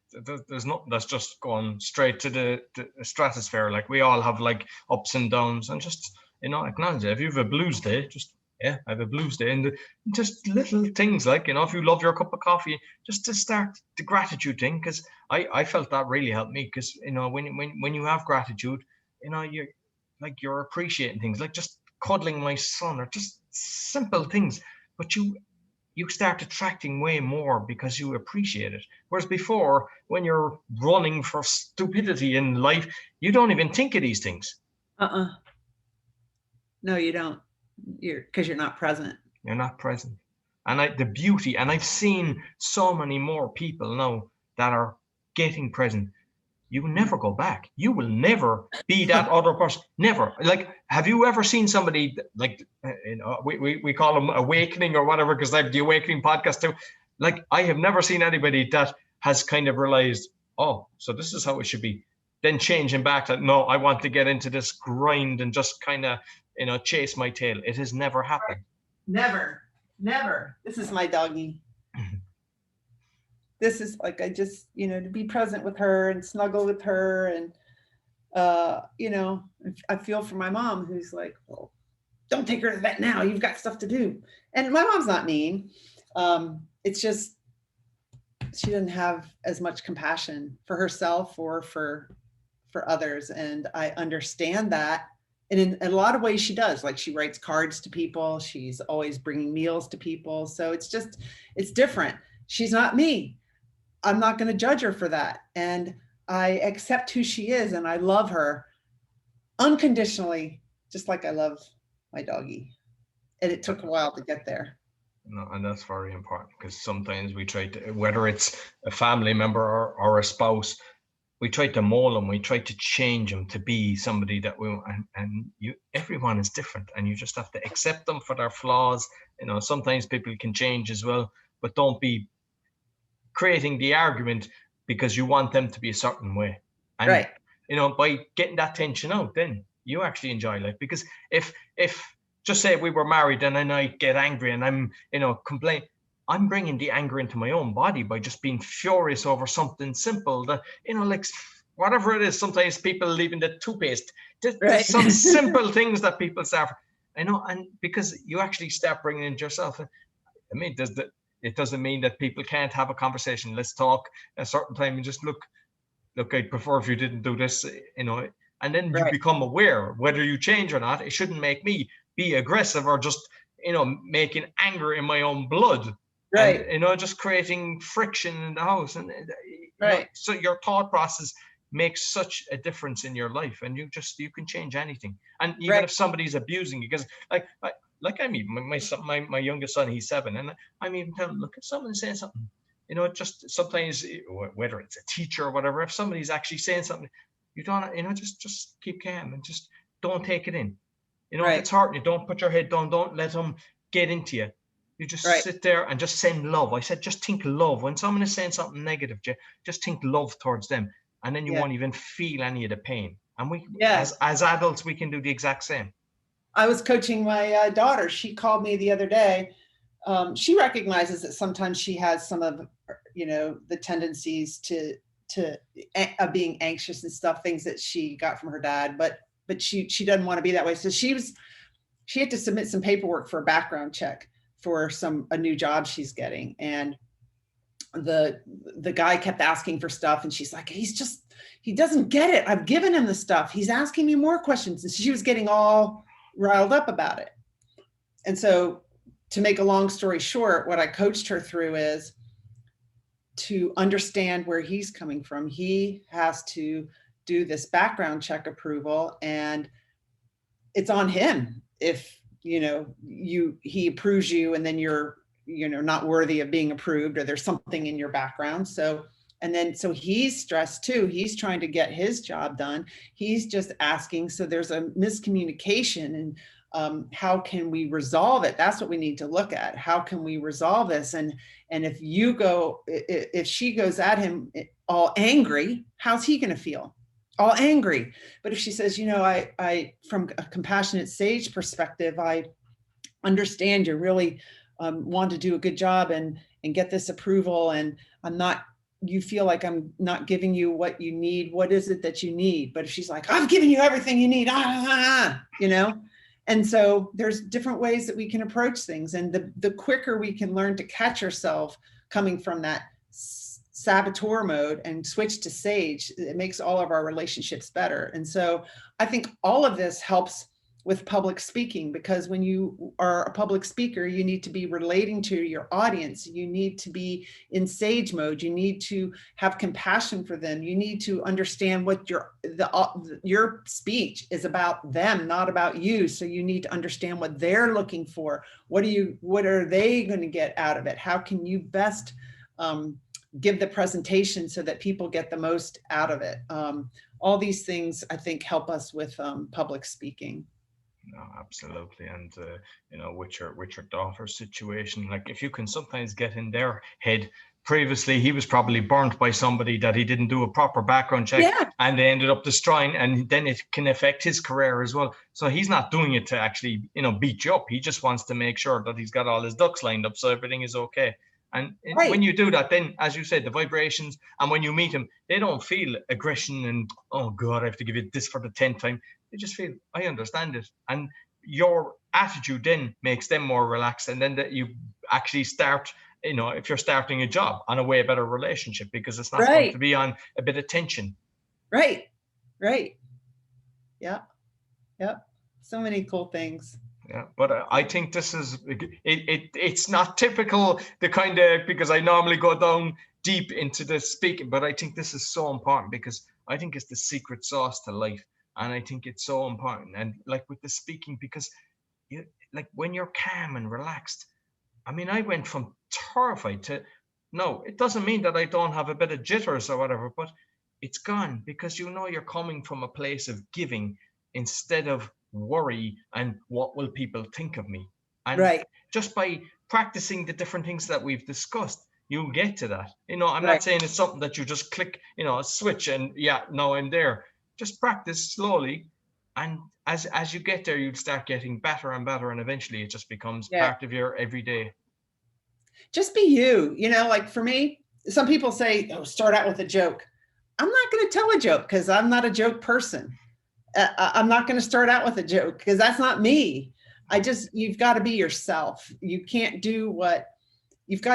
Speaker 1: there's nothing that's just going straight to the stratosphere. Like, we all have like ups and downs, and just, you know, acknowledge it. If you have a blues day, just, yeah, I have a blues day, and just little things like, you know, if you love your cup of coffee, just to start the gratitude thing, because I felt that really helped me, because, you know, when you have gratitude, you know, you're appreciating things, like just cuddling my son, or just simple things, but you start attracting way more because you appreciate it. Whereas before, when you're running for stupidity in life, you don't even think of these things.
Speaker 2: No, you don't. Because you're not present.
Speaker 1: You're not present. And the beauty, and I've seen so many more people now that are getting present. You will never go back. You will never be that other person. Never. Like, have you ever seen somebody, like, you know, we call them awakening or whatever, because like the awakening podcast too. Like, I have never seen anybody that has kind of realized, oh, so this is how it should be. Then changing back to, no, I want to get into this grind and just kind of, you know, chase my tail. It has never happened.
Speaker 2: Never. This is my doggie. This is like, I just, you know, to be present with her and snuggle with her. And, you know, I feel for my mom, who's like, well, don't take her to the vet now. You've got stuff to do. And my mom's not mean. It's just, she doesn't have as much compassion for herself or for others. And I understand that. And in a lot of ways she does. Like, she writes cards to people. She's always bringing meals to people. So it's different. She's not me. I'm not going to judge her for that. And I accept who she is, and I love her unconditionally, just like I love my doggie. And it took a while to get there.
Speaker 1: No, and that's very important, because sometimes we try to, whether it's a family member or a spouse, we try to mold them, we try to change them to be somebody that we, and everyone is different, and you just have to accept them for their flaws. You know, sometimes people can change as well, but don't be creating the argument because you want them to be a certain way. And,
Speaker 2: right.
Speaker 1: You know, by getting that tension out, then you actually enjoy life. Because if just say we were married and then I get angry and I'm, you know, complain, I'm bringing the anger into my own body by just being furious over something simple that, you know, like whatever it is. Sometimes people leaving the toothpaste, there's some simple things that people start, you know, and because you actually start bringing it into yourself. I mean, it doesn't mean that people can't have a conversation. Let's talk a certain time and just look, I'd prefer if you didn't do this, you know, and then you become aware whether you change or not. It shouldn't make me be aggressive or just, you know, making anger in my own blood.
Speaker 2: Right.
Speaker 1: And, you know, just creating friction in the house. And, you know, so your thought process makes such a difference in your life, and you can change anything. And even if somebody's abusing you, because like I mean, my youngest son, he's 7, and I'm even telling him, look, if someone's saying something, you know, just sometimes, whether it's a teacher or whatever, if somebody's actually saying something, you don't, you know, just keep calm and just don't take it in. You know, if it's hurting you, don't put your head down, don't let them get into you. You just sit there and just send love. I said, just think love. When someone is saying something negative, just think love towards them, and then you won't even feel any of the pain. And we, as adults, we can do the exact same.
Speaker 2: I was coaching my daughter. She called me the other day. She recognizes that sometimes she has some of, you know, the tendencies to being anxious and stuff, things that she got from her dad, but she doesn't want to be that way. So she had to submit some paperwork for a background check for a new job she's getting. And the guy kept asking for stuff, and she's like, he doesn't get it. I've given him the stuff. He's asking me more questions. And she was getting all riled up about it. And so to make a long story short, what I coached her through is to understand where he's coming from. He has to do this background check approval, and it's on him if he approves you and then you're not worthy of being approved, or there's something in your background. So he's stressed too. He's trying to get his job done. He's just asking. So there's a miscommunication, and how can we resolve it? That's what we need to look at. How can we resolve this? And if she goes at him all angry, how's he going to feel? All angry. But if she says, I from a compassionate sage perspective, I understand you really want to do a good job and get this approval, and you feel like I'm not giving you what you need. What is it that you need? But if she's like, I've given you everything you need, And so there's different ways that we can approach things. And the quicker we can learn to catch ourselves coming from that saboteur mode and switch to sage, it makes all of our relationships better. And so I think all of this helps with public speaking, because when you are a public speaker, you need to be relating to your audience. You need to be in sage mode. You need to have compassion for them. You need to understand what your speech is about them, not about you. So you need to understand what they're looking for. What are they going to get out of it? How can you best give the presentation so that people get the most out of it? All these things, I think, help us with public speaking.
Speaker 1: No, absolutely. And with your daughter's situation, like, if you can sometimes get in their head, previously he was probably burnt by somebody that he didn't do a proper background check, and they ended up destroying, and then it can affect his career as well. So he's not doing it to actually beat you up. He just wants to make sure that he's got all his ducks lined up so everything is okay. And when you do that, then, as you said, the vibrations, and when you meet him, they don't feel aggression and, oh God, I have to give you this for the 10th time. They just feel, I understand it. And your attitude then makes them more relaxed. And then that you actually start, if you're starting a job, on a way better relationship, because it's not going to be on a bit of tension.
Speaker 2: Right. Yeah. So many cool things.
Speaker 1: Yeah, but I think this is it's not typical, because I normally go down deep into the speaking, but I think this is so important, because I think it's the secret sauce to life. And I think it's so important. And like with the speaking, because when you're calm and relaxed, I mean, I went from terrified to, no, it doesn't mean that I don't have a bit of jitters or whatever, but it's gone, because you're coming from a place of giving instead of worry and what will people think of me. And just by practicing the different things that we've discussed, you'll get to that. I'm not saying it's something that you just click, a switch and now I'm there. Just practice slowly, and as you get there, you'll start getting better and better, and eventually it just becomes part of your everyday.
Speaker 2: Just be you. Like for me, some people say, start out with a joke. I'm not going to tell a joke, because I'm not a joke person. I'm not going to start out with a joke, because that's not me. You've got to be yourself. You've got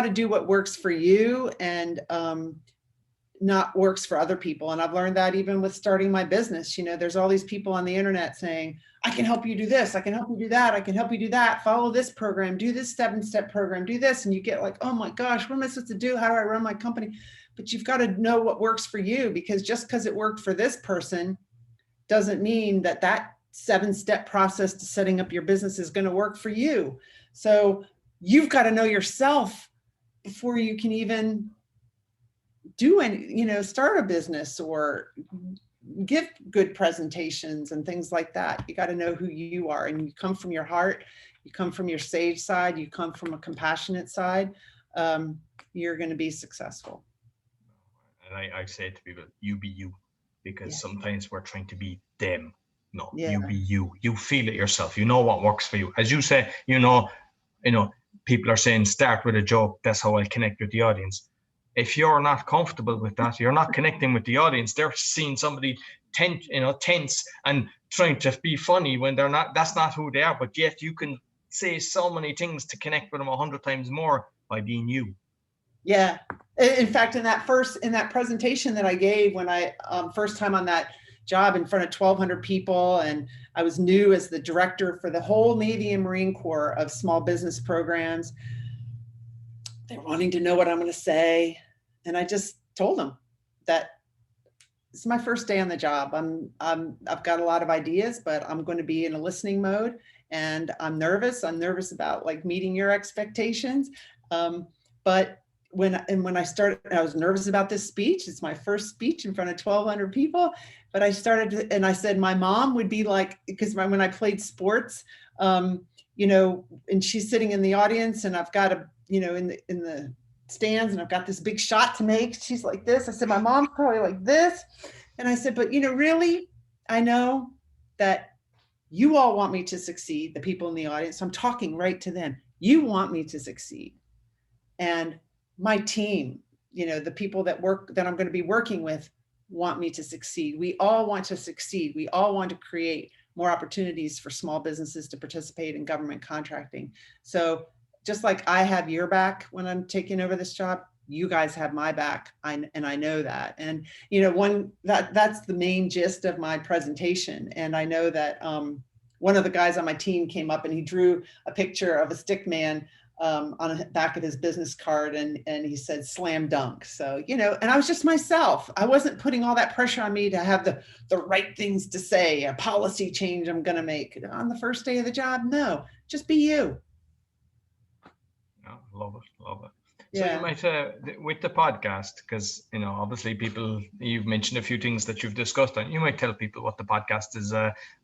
Speaker 2: to do what works for you, and not works for other people. And I've learned that even with starting my business. There's all these people on the internet saying, I can help you do this, I can help you do that, I can help you do that, follow this program, do this 7-step program, do this. And you get like, oh my gosh, what am I supposed to do? How do I run my company? But you've got to know what works for you, because just because it worked for this person doesn't mean that 7-step process to setting up your business is going to work for you. So you've got to know yourself before you can even do start a business or give good presentations and things like that. You got to know who you are, and you come from your heart, you come from your sage side, you come from a compassionate side, you're going to be successful.
Speaker 1: And I say to people, you be you, because sometimes we're trying to be them. No, you be you. You feel it yourself. You know what works for you. As you say, people are saying start with a joke. That's how I connect with the audience. If you're not comfortable with that, you're not connecting with the audience. They're seeing somebody tense and trying to be funny when they're not. That's not who they are. But yet you can say so many things to connect with them 100 times more by being you.
Speaker 2: Yeah. In fact, in that presentation that I gave when I first time on that job in front of 1,200 people. And I was new as the director for the whole Navy and Marine Corps of small business programs. They're wanting to know what I'm going to say. And I just told them that it's my first day on the job. I've got a lot of ideas, but I'm going to be in a listening mode, and I'm nervous. I'm nervous about like meeting your expectations. But when I started, I was nervous about this speech. It's my first speech in front of 1,200 people. But I started and I said, my mom would be like, because when I played sports, you know, and she's sitting in the audience, and I've got a, you know, in the stands, and I've got this big shot to make. She's like this. I said, my mom's probably like this. And I said, but, you know, really, I know that you all want me to succeed, the people in the audience. I'm talking right to them. You want me to succeed. And my team, you know, the people that I'm going to be working with want me to succeed. We all want to succeed. We all want to create more opportunities for small businesses to participate in government contracting. So just like I have your back when I'm taking over this job, you guys have my back. And I know that. And, you know, that's the main gist of my presentation. And I know that one of the guys on my team came up and he drew a picture of a stick man on the back of his business card, and he said slam dunk. So, you know, and I was just myself. I wasn't putting all that pressure on me to have the right things to say, a policy change I'm going to make on the first day of the job. No, just be you.
Speaker 1: Yeah, love it.
Speaker 2: Yeah.
Speaker 1: So you might, with the podcast, because, you know, obviously people, you've mentioned a few things that you've discussed, and you might tell people what the podcast is.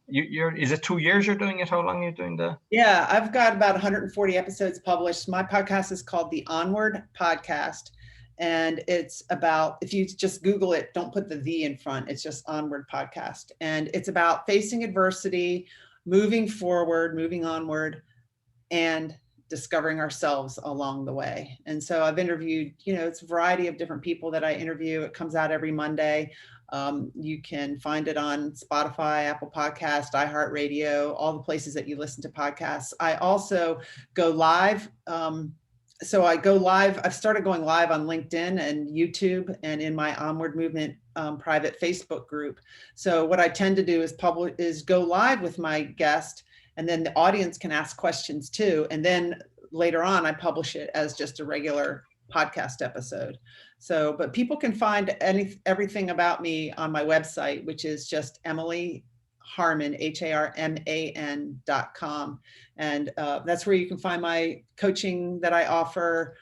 Speaker 1: Is it 2 years you're doing it? How long are you doing the?
Speaker 2: Yeah, I've got about 140 episodes published. My podcast is called the Onward Podcast. And it's about, if you just Google it, don't put the in front, it's just Onward Podcast. And it's about facing adversity, moving forward, moving onward, and discovering ourselves along the way. And so I've interviewed, you know, it's a variety of different people that I interview. It comes out every Monday. You can find it on Spotify, Apple Podcast, iHeartRadio, all the places that you listen to podcasts. I also go live. So I go live. I've started going live on LinkedIn and YouTube, and in my Onward Movement private Facebook group. So what I tend to do is go live with my guest, and then the audience can ask questions too. And then later on, I publish it as just a regular podcast episode. So, but people can find everything about me on my website, which is just Emily Harman, HARMAN.com. And that's where you can find my coaching that I offer,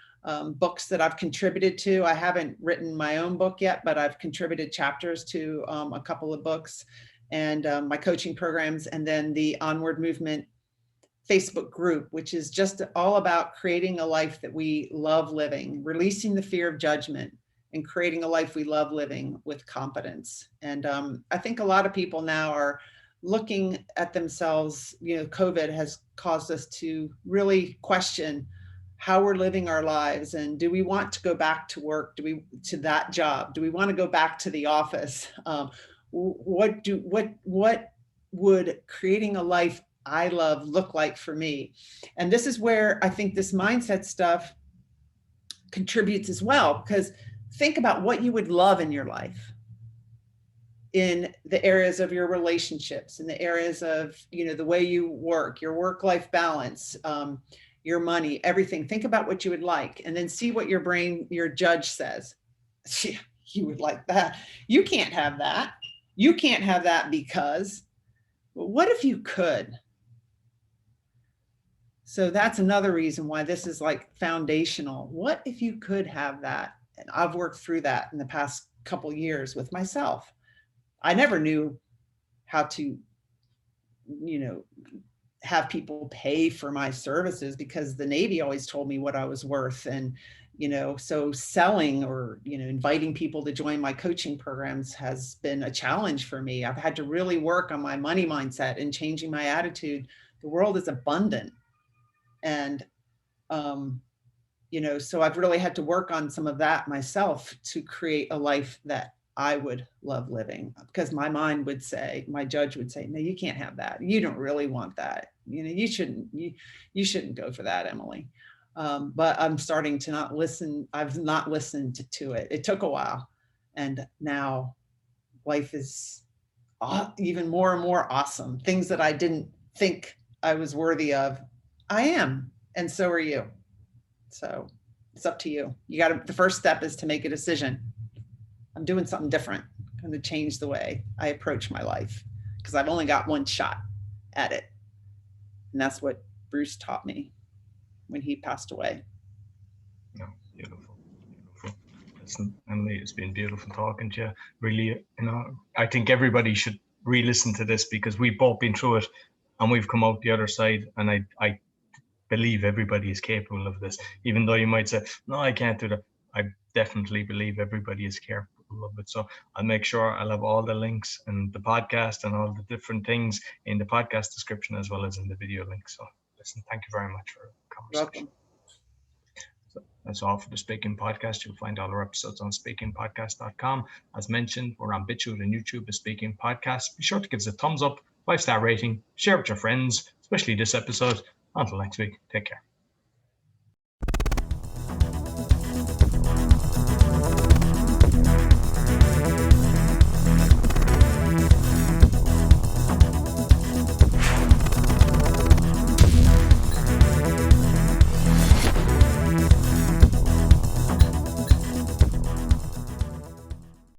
Speaker 2: books that I've contributed to. I haven't written my own book yet, but I've contributed chapters to a couple of books, and my coaching programs, and then the Onward Movement Facebook group, which is just all about creating a life that we love living, releasing the fear of judgment, and creating a life we love living with competence. And I think a lot of people now are looking at themselves. You know, COVID has caused us to really question how we're living our lives, and do we want to go back to work? To that job? Do we want to go back to the office? What would creating a life I love look like for me? And this is where I think this mindset stuff contributes as well, because think about what you would love in your life, in the areas of your relationships, in the areas of, you know, the way you work, your work-life balance, your money, everything. Think about what you would like, and then see what your judge says. Yeah, you would like that. You can't have that. You can't have that because, what if you could? So that's another reason why this is like foundational. What if you could have that? And I've worked through that in the past couple of years with myself. I never knew how to, you know, have people pay for my services, because the Navy always told me what I was worth. And, you know, so selling or, you know, inviting people to join my coaching programs has been a challenge for me. I've had to really work on my money mindset and changing my attitude. The world is abundant. And, you know, so I've really had to work on some of that myself to create a life that I would love living, because my mind would say, my judge would say, no, you can't have that. You don't really want that. You know, you shouldn't go for that, Emily. But I'm starting to not listen. I've not listened to it. It took a while. And now life is even more and more awesome. Things that I didn't think I was worthy of, I am. And so are you. So it's up to you. The first step is to make a decision. I'm doing something different. I'm going to change the way I approach my life because I've only got one shot at it. And that's what Bruce taught me when he passed away.
Speaker 1: No, beautiful, beautiful. Listen, Emily, it's been beautiful talking to you. Really, I think everybody should re-listen to this because we've both been through it and we've come out the other side. And I believe everybody is capable of this, even though you might say, no, I can't do that. I definitely believe everybody is capable of it. So I'll make sure I'll have all the links and the podcast and all the different things in the podcast description as well as in the video link. So listen, thank you very much for the conversation.
Speaker 2: Welcome.
Speaker 1: So that's all for the Speaking Podcast. You'll find all our episodes on speakingpodcast.com. As mentioned, we're on BitChute and YouTube as Speaking Podcast. Be sure to give us a thumbs up, 5-star rating, share with your friends, especially this episode. Until next week, take care.